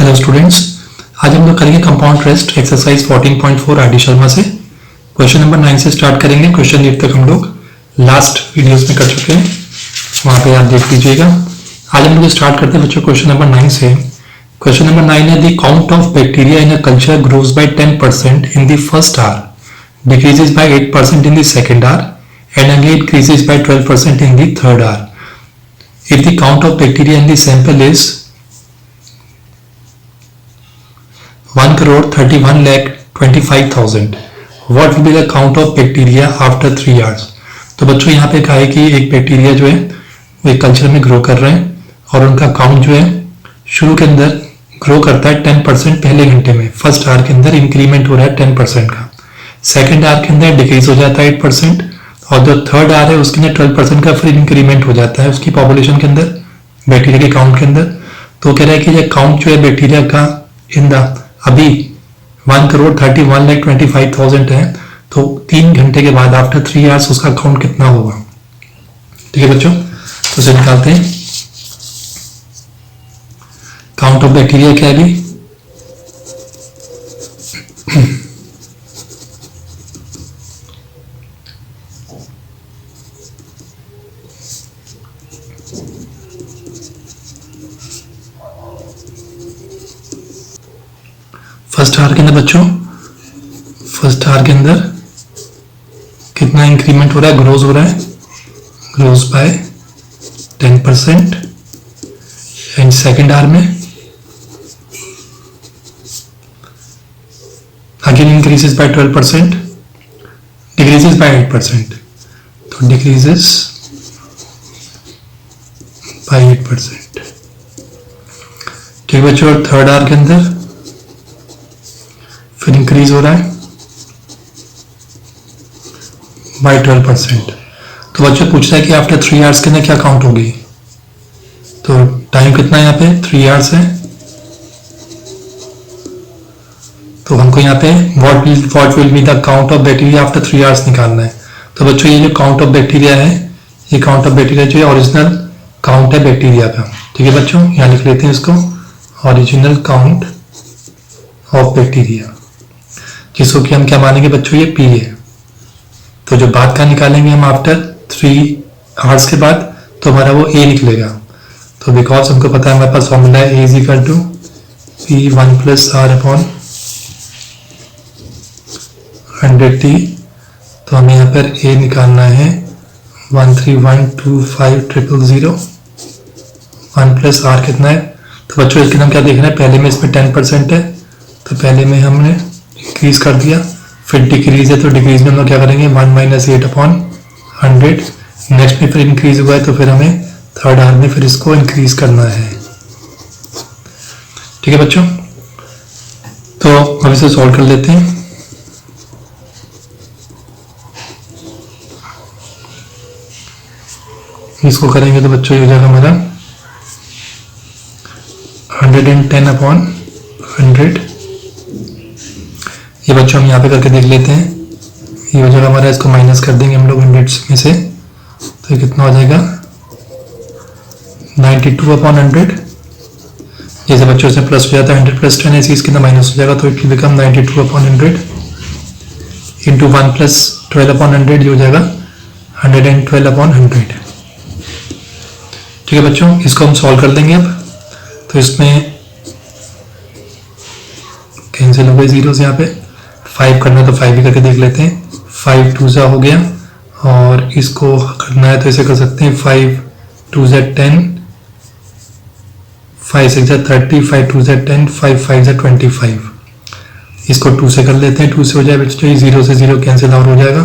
Hello students, आज हम लोग करेंगे compound interest exercise 14.4 R D Sharma से। क्वेश्चन नंबर 9 से स्टार्ट करेंगे। क्वेश्चन 8 तक हम लोग लास्ट वीडियोस में कर चुके हैं, वहां पे आप देख लीजिएगा। आज हम लोग स्टार्ट करते हैं बच्चों क्वेश्चन नंबर 9 से। क्वेश्चन नंबर 9 है the count of bacteria in a culture grows by 10% in the first hour, decreases by 8% in the second hour and again increases by 12% in the third hour. If the count of bacteria in the sample is 1,31,25,000, what will be the count of bacteria after 3 hours? तो बच्चों यहाँ पे कहा है कि एक bacteria जो है वो एक कल्चर में ग्रो कर रहे हैं और उनका काउंट जो है शुरू के अंदर ग्रो करता है 10% पहले घंटे में, फर्स्ट आवर के अंदर इंक्रीमेंट हो रहा है 10% का, सेकेंड आवर के अंदर डिक्रीज हो जाता है 8% और जो थर्ड आर है उसके अंदर 12% का फिर इंक्रीमेंट हो जाता है उसकी पॉपुलेशन के अंदर, बैक्टीरिया के काउंट के अंदर। तो कह रहा है कि ये काउंट जो है बैक्टीरिया का इन द अभी 1,31,25,000 है, तो 3 घंटे के बाद आफ्टर 3 आवर्स उसका काउंट कितना होगा। ठीक है बच्चों, तो इसे निकालते हैं। काउंट ऑफ बैक्टीरिया क्या है? फर्स्ट आवर के अंदर बच्चों, फर्स्ट आवर के अंदर कितना इंक्रीमेंट हो रहा है, ग्रोज हो रहा है, grows by 10%। And second hour में again increases by 12%, decreases by 8%, तो डिक्रीजेस बाय 8%। ठीक बच्चों, और थर्ड आवर के अंदर फिर इंक्रीज हो रहा है बाय 12%। तो बच्चों पूछ रहा है कि आफ्टर 3 आवर्स के अंदर क्या काउंट होगी। तो टाइम कितना है यहाँ पे, 3 आवर्स है। तो हमको यहाँ पे what will be the count of bacteria after 3 hours निकालना है। तो बच्चों ये जो काउंट ऑफ बैक्टीरिया है, ये काउंट ऑफ बैक्टीरिया जो है ओरिजिनल काउंट है बैक्टीरिया का। ठीक है बच्चों, यहाँ लिख लेते हैं इसको, ओरिजिनल काउंट ऑफ बैक्टीरिया, जिसको कि हम क्या मानेंगे बच्चों, ये पी है। तो जो बाद का निकालेंगे हम आफ्टर 3 आवर्स के बाद, तो हमारा वो ए निकलेगा। तो बिकॉज हमको पता है हमारे पास फॉर्मूला है A is equal to P1 + R upon 100T। तो हमें यहाँ पर ए निकालना है 13125,000। 1 + R कितना है, तो बच्चों इसके हम क्या देख रहे हैं, पहले में इसमें 10% है, तो पहले में हमने इंक्रीज कर दिया, फिर डिक्रीज है तो डिक्रीज में हम लोग क्या करेंगे 1 - 8 अपॉन 100। नेक्स्ट में फिर इंक्रीज हुआ है तो फिर हमें थर्ड आवर में फिर इसको इंक्रीज करना है। ठीक है बच्चों, तो अब इसे सॉल्व कर लेते हैं। इसको करेंगे तो बच्चों ये हो जाएगा हमारा 110 अपॉन 100। ये बच्चों हम यहाँ पे करके देख लेते हैं, ये हो जाएगा हमारा, इसको माइनस कर देंगे हम लोग 100 में से, तो ये कितना हो जाएगा 92 अपॉन 100। जैसे बच्चों से प्लस हो जाता है 100 + 10 ऐसे इसके अंदर माइनस हो जाएगा, तो it will become 92 upon 100 into 1 + 12 upon 100, ये हो जाएगा 112 अपॉन 100। ठीक है बच्चों, इसको हम सॉल्व कर देंगे अब। तो इसमें कैंसिल हो गए जीरो से, यहाँ पे 5 करना है तो 5 भी करके देख लेते हैं। 5 2 ज़ा हो गया, और इसको करना है तो इसे कर सकते हैं 5 2 ज़ा 10, 5 6 ज़ा 30, 5 2 ज़ा 10, 5 5 ज़ा 25। इसको 2 से कर लेते हैं, 2 से हो जाए बच्चों, 0 से 0 कैंसिल आउट हो जाएगा।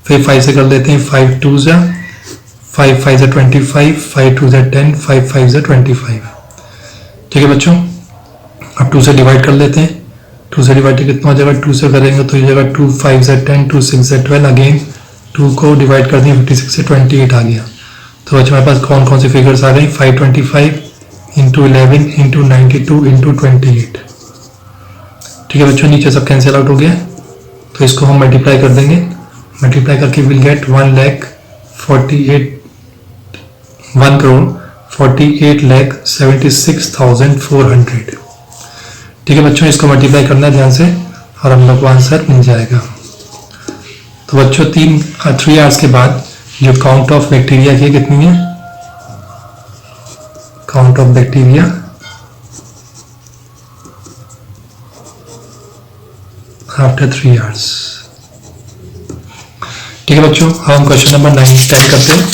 फिर 5 से कर लेते हैं, 5 2 ज़ा 5 5 ज़ा 25, 5 2 ज़ा 10, 5 5 ज़ा 25। ठीक है बच्चों, अब 2 से डिवाइड कर लेते हैं। 2 से डिवाइड कितना हो जाएगा, 2 से करेंगे तो ये जाएगा 2 5 ज़ा 10, 2 6 ज़ा 12, अगेन 2 को डिवाइड कर दिया, 56 से 28 आ गया। तो बच्चों हमारे पास कौन कौन सी फिगर्स आ गई, 525 इंटू 11 इंटू 92 इंटू 28। ठीक है बच्चों, नीचे सब कैंसिल आउट हो गया, तो इसको हम मल्टीप्लाई कर देंगे। मल्टीप्लाई करके विल गेट 1,48,76,400। ठीक है बच्चों, इसको मल्टीप्लाई करना है ध्यान से और हम लोग को आंसर मिल जाएगा। तो बच्चों 3 आवर्स के बाद जो काउंट ऑफ बैक्टीरिया की कितनी है, count of bacteria after 3 hours. ठीक है बच्चों, अब हम क्वेश्चन नंबर 10 करते हैं।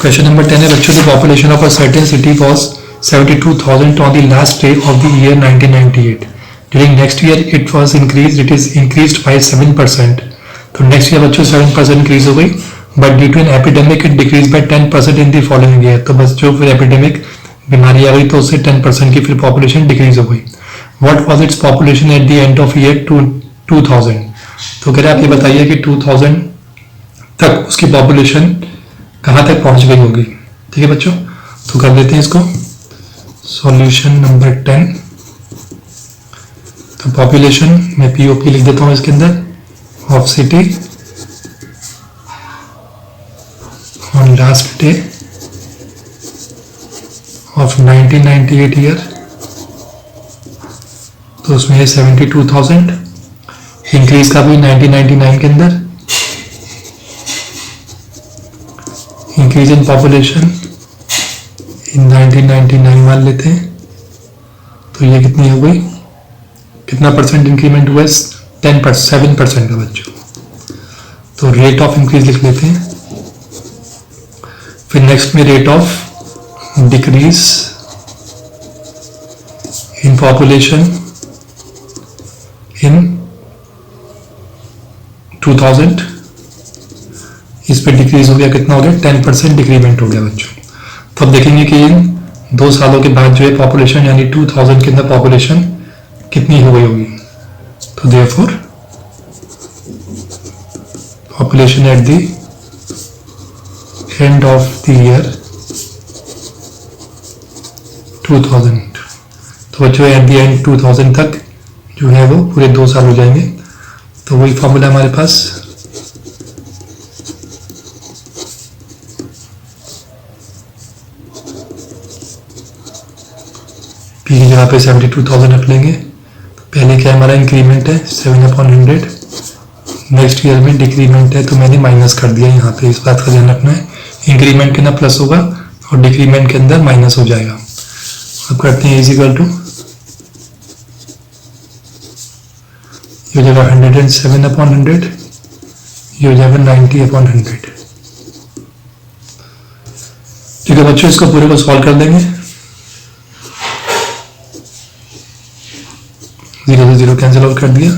क्वेश्चन नंबर 10 है बच्चों, the population of a certain city was 72,000 on the last day of the year 1998। During next year it was increase, it is increased by 7%। तो नेक्स्ट ईयर बच्चों 7% इंक्रीज हो गई, but due to an epidemic it decrease by 10% in the following year. तो बच्चों फिर epidemic बीमारी आ गई तो उससे 10% की फिर पॉपुलेशन डिक्रीज हो गई। What was its population at the end of year 2000। तो कह रहे आप ये बताइए कि 2000 तक उसकी पॉपुलेशन कहाँ तक पहुंच गई होगी। ठीक है बच्चों, तो कर लेते हैं इसको सॉल्यूशन नंबर 10। तो पॉपुलेशन मैं पीओपी लिख देता हूँ इसके अंदर of city on last day of 1998 year, तो उसमें है 72,000। इंक्रीज का भी 1999 के अंदर, इंक्रीज इन पॉपुलेशन इन 1999 मान लेते हैं। तो ये कितनी हो गई, कितना परसेंट इंक्रीमेंट हुआ है, 7% का बच्चों। तो रेट ऑफ इंक्रीज लिख लेते हैं। फिर नेक्स्ट में rate of decrease in population in 2000, इस पे डिक्रीज हो गया, कितना हो गया, 10% डिक्रीमेंट हो गया बच्चों। तो अब देखेंगे कि इन 2 सालों के बाद जो है पॉपुलेशन यानी 2000 के अंदर पॉपुलेशन कितनी हो गई होगी। तो therefore population at the end of the year 2000, तो बच्चों एट द एंड 2000 तक जो है वो पूरे 2 साल हो जाएंगे। तो वही फॉर्मूला हमारे पास, पी की जगह पे 72,000 रख लेंगे। पहले क्या हमारा इंक्रीमेंट है 7/100, नेक्स्ट ईयर में डिक्रीमेंट है तो मैंने माइनस कर दिया यहाँ पे, इस बात का ध्यान रखना है। इंक्रीमेंट के अंदर प्लस होगा और डिक्रीमेंट के अंदर माइनस हो जाएगा। अब करते हैं इजिकल टू, ये हो जाएगा 107/100, ये हो जाएगा 90/100। ठीक है बच्चों, इसको पूरे को सॉल्व कर देंगे। 0 से 0 कैंसिल आउट कर दिया,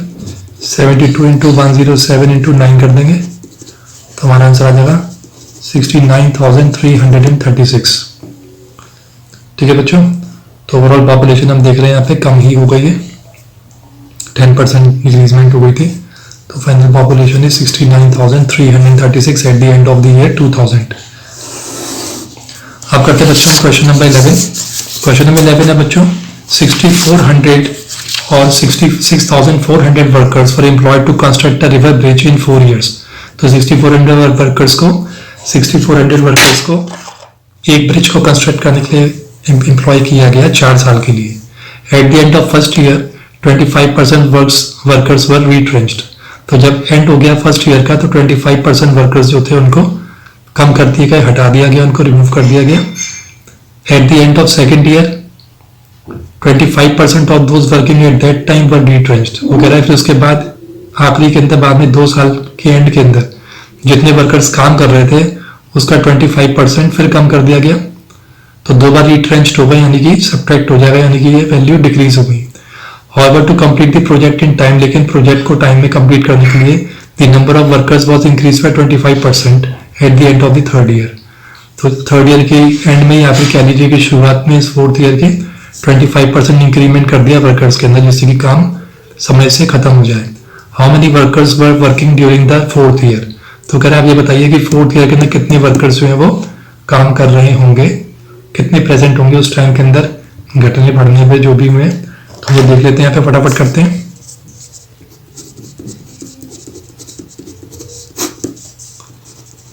72 इंटू 107 इंटू 9 कर देंगे तो हमारा आंसर आ जाएगा 69,336। ठीक है बच्चों, तो ओवरऑल पॉपुलेशन हम देख रहे हैं यहाँ पे कम ही हो गई है, 10% इंक्रीजमेंट हो गई थी। तो final population is 69,336 eight the end of the year 2000। अब करते हैं बच्चों क्वेश्चन नंबर 11। क्वेश्चन नंबर 11 है बच्चों, 6400 और 66,400 workers were employed to construct a river bridge in 4 years। तो 6400 वर्कर्स को एक ब्रिज को कंस्ट्रक्ट करने के लिए एम्प्लॉय किया गया 4 साल के लिए। At the end of first year 25% workers were retrenched. तो जब एंड हो गया फर्स्ट ईयर का तो 25% वर्कर्स जो थे उनको कम कर दिया गया, हटा दिया गया, उनको रिमूव कर दिया गया। At the end of second year 25% of those working at that time were retrenched. वो कह रहा है फिर उसके बाद आखिरी के अंदर बाद में 2 साल के एंड के अंदर जितने वर्कर्स काम कर रहे थे उसका 25% फिर कम कर दिया गया। तो 2 बार रीट्रेंच्ड हो गए यानी कि सब्ट्रैक्ट हो जाएगा, यानी कि ये वैल्यू डिक्रीज हो गई। However, to complete the project in time, लेकिन प्रोजेक्ट को टाइम में कंप्लीट करने के लिए the number of workers was increased by 25% at the end of the third year। तो थर्ड ईयर के एंड में या फिर कह लीजिए कि शुरुआत में इस 4th ईयर के 25% इंक्रीमेंट कर दिया वर्कर्स के अंदर, जिससे कि काम समय से खत्म हो जाए। How many workers were working during the 4th year. तो कह रहे आप ये बताइए कि 4th ईयर के अंदर कितने वर्कर्स जो है वो काम कर रहे होंगे, कितने प्रेजेंट होंगे उस टाइम के अंदर, घटने बढ़ने पे जो भी हुए। तो वो देख लेते हैं, यहाँ पे फटाफट करते हैं।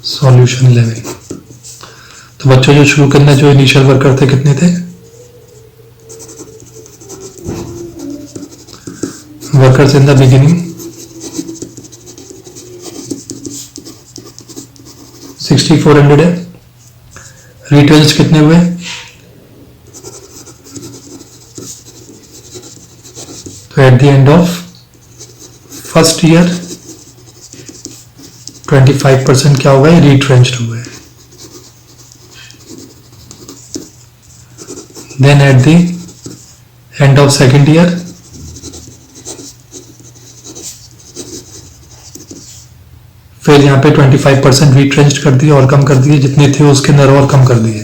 सॉल्यूशन 11। तो बच्चों जो शुरू करना जो इनिशियल वर्कर थे कितने थे, वर्कर्स इन द बिगिनिंग 6400 है। रिटेल्स कितने हुए? तो at the end of first year 25% क्या हुआ है? रिट्रेंच्ड हुआ है। Then at the end of second year फिर यहाँ पे 25% रिट्रेंच्ड कर दिए और कम कर दिए, जितने थे उसके अंदर और कम कर दिए।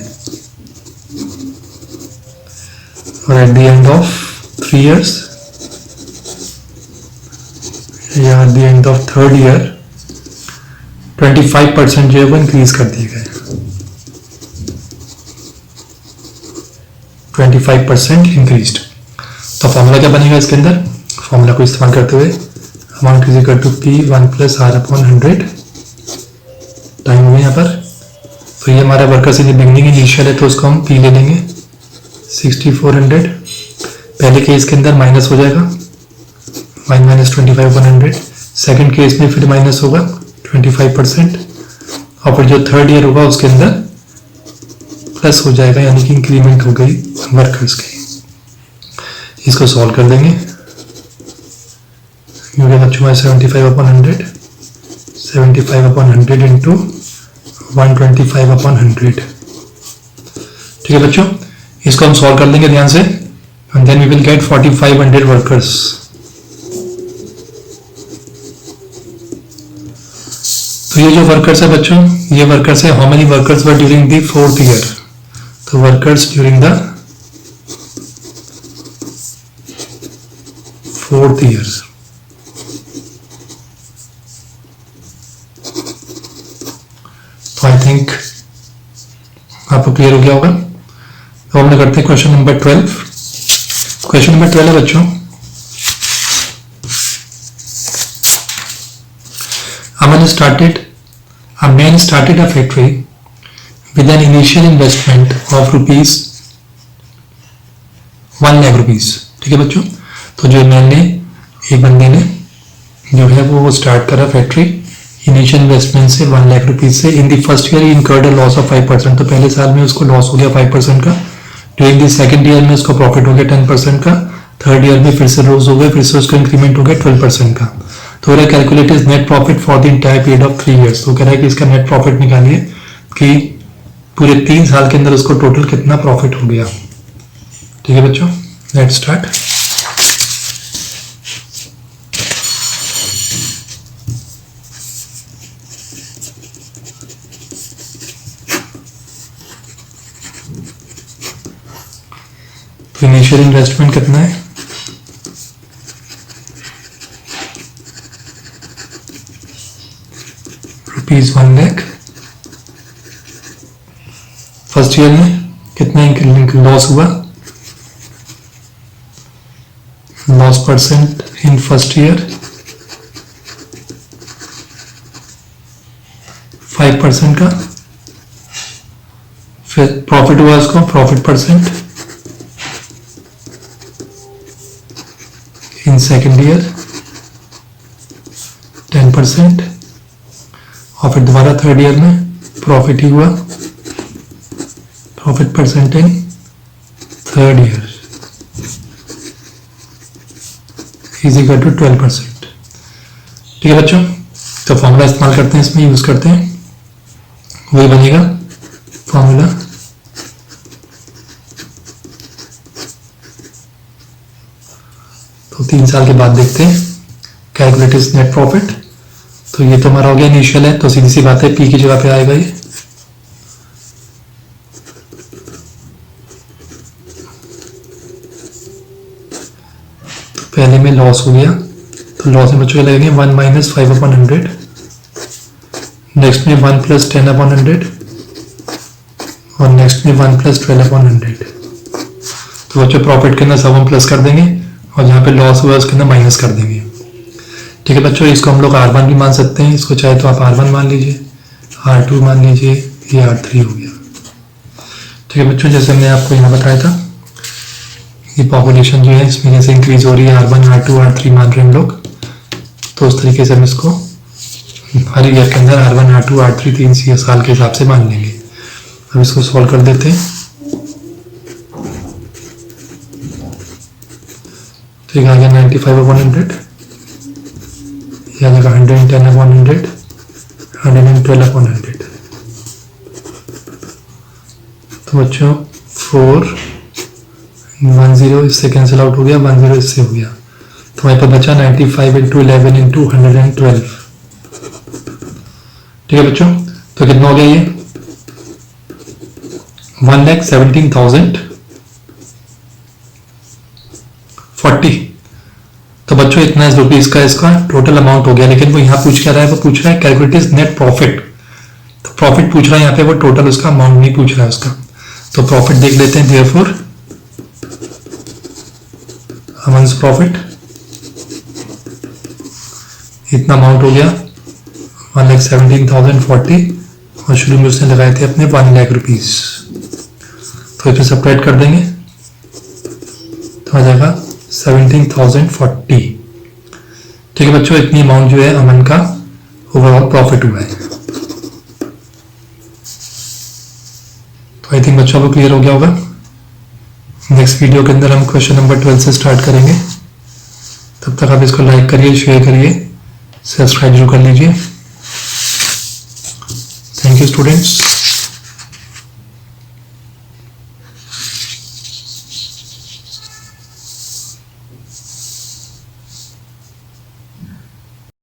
और eight the end of 3 years या eight the end of third year 25% जो है वो इंक्रीज कर दिए गए। 25% इंक्रीज्ड। तो फॉर्मूला क्या बनेगा इसके अंदर? फॉर्मूला को इस्तेमाल करते हुए amount is equal to P 1 + R/100 time हो गया यहाँ पर। तो ये हमारा वर्कर्स इन बिगनिंग इनिशियल है, तो उसको हम P ले लेंगे 6400। पहले केस के अंदर माइनस हो जाएगा 1 - 25/100। सेकेंड केस में फिर माइनस होगा 25%। और फिर जो थर्ड ईयर होगा उसके अंदर प्लस हो जाएगा, यानी कि इंक्रीमेंट हो गई वर्कर्स की। इसको सॉल्व कर देंगे। बच्चों 75/100 75/100 इंटू 125/100। ठीक है बच्चों, इसको हम सॉल्व कर लेंगे ध्यान से। And then we will get 4500 workers. तो ये जो वर्कर्स है बच्चों, ये वर्कर्स है। How many workers were during the 4th year? तो workers during the 4th year. तो आई थिंक आपको क्लियर हो गया होगा। तो हमने करते हैं क्वेश्चन नंबर 12। क्वेश्चन नंबर 12 है बच्चों, a man started a factory with an initial investment of rupees 1 lakh rupees। ठीक है बच्चों, तो जो मैन ने, एक बंदे ने जो है वो स्टार्ट करा फैक्ट्री इनिशियल इन्वेस्टमेंट से 1 लाख रुपीज से। In the first year incurred a loss of 5%। तो पहले साल में उसको लॉस हो गया 5% का। ड्यूरिंग दी सेकंड ईयर में उसको प्रॉफिट हो गया 10% का। थर्ड ईयर में फिर से रोज हो गया, फिर से उसका इंक्रीमेंट हो गया 12% का। तो रहा calculate is net profit for the entire period of 3 years। तो कह रहा है कि इसका नेट प्रॉफिट निकालिए कि पूरे 3 साल के अंदर उसको टोटल कितना प्रॉफिट हो गया। ठीक है बच्चों, लेट्स स्टार्ट। तो इनिशियल इन्वेस्टमेंट कितना है? ₹1 लाख। फर्स्ट ईयर में कितना लॉस हुआ? Loss percent in first year 5% का। फिर प्रॉफिट हुआ उसको, profit percent in second year 10%। और फिर दोबारा थर्ड ईयर में प्रॉफिट ही हुआ, profit percent in third year is equal to 12%। ठीक है बच्चों, तो फॉर्मूला इस्तेमाल करते हैं, इसमें यूज करते हैं, वही बनेगा फॉर्मूला। तो 3 साल के बाद देखते हैं कैलकुलेट इज नेट प्रॉफिट। तो ये तो हमारा हो गया इनिशियल है, तो सीधी सी बात है पी की जगह पे आएगा ये। तो पहले में लॉस हो गया, तो लॉस में बच्चों लगेंगे 1 - 5/100। नेक्स्ट में 1 + 10/100 और नेक्स्ट में 1 + 12/100। तो बच्चों प्रॉफिट के अंदर सब हम प्लस कर देंगे और जहाँ पे लॉस हुआ उसके अंदर माइनस कर देंगे। ठीक है बच्चों, इसको हम लोग R1 भी मान सकते हैं, इसको चाहे तो आप R1 मान लीजिए, R2 मान लीजिए, ये R3 हो गया। ठीक है बच्चों, जैसे मैंने आपको यहाँ बताया था ये पॉपुलेशन जो है इसमें जैसे इंक्रीज हो रही है, R1 R2 R3 मान रहे हैं हम लोग, तो उस तरीके से हम इसको हर ईयर के अंदर R1 R2 R3 3 साल के हिसाब से मान लेंगे। अब इसको सॉल्व कर देते हैं। तो ये आ गया 95/100, ये आ जाएगा 110/100, 112/100। तो बच्चों 410 इससे कैंसिल आउट हो गया, 10 इससे हो गया, तो हमारे पास बचा 95 × 11 × 112। ठीक है बच्चों, तो कितना हो गया ये 1,17,040। तो बच्चों इतना रुपीज का इसका टोटल अमाउंट हो गया। लेकिन वो यहाँ पूछ क्या रहा है, वो पूछ रहा है कैलकुलेट नेट प्रॉफिट। तो प्रॉफिट पूछ रहा है यहाँ पे, वो टोटल उसका अमाउंट नहीं पूछ रहा है उसका। तो प्रॉफिट देख लेते हैं। देयरफॉर अमंस प्रॉफिट इतना अमाउंट हो गया 1,17,040 और शुरू में उसने लगाए थे अपने 1 लाख रुपीज। तो इसे सब्ट्रैक्ट कर देंगे तो आ जाएगा 17,040। ठीक है बच्चों, इतनी अमाउंट जो है अमन का ओवरऑल प्रॉफिट हुआ है। तो आई थिंक बच्चों को क्लियर हो गया होगा। नेक्स्ट वीडियो के अंदर हम क्वेश्चन नंबर 12 से स्टार्ट करेंगे। तब तक आप इसको लाइक करिए, शेयर करिए, सब्सक्राइब जरूर कर लीजिए। Thank you students.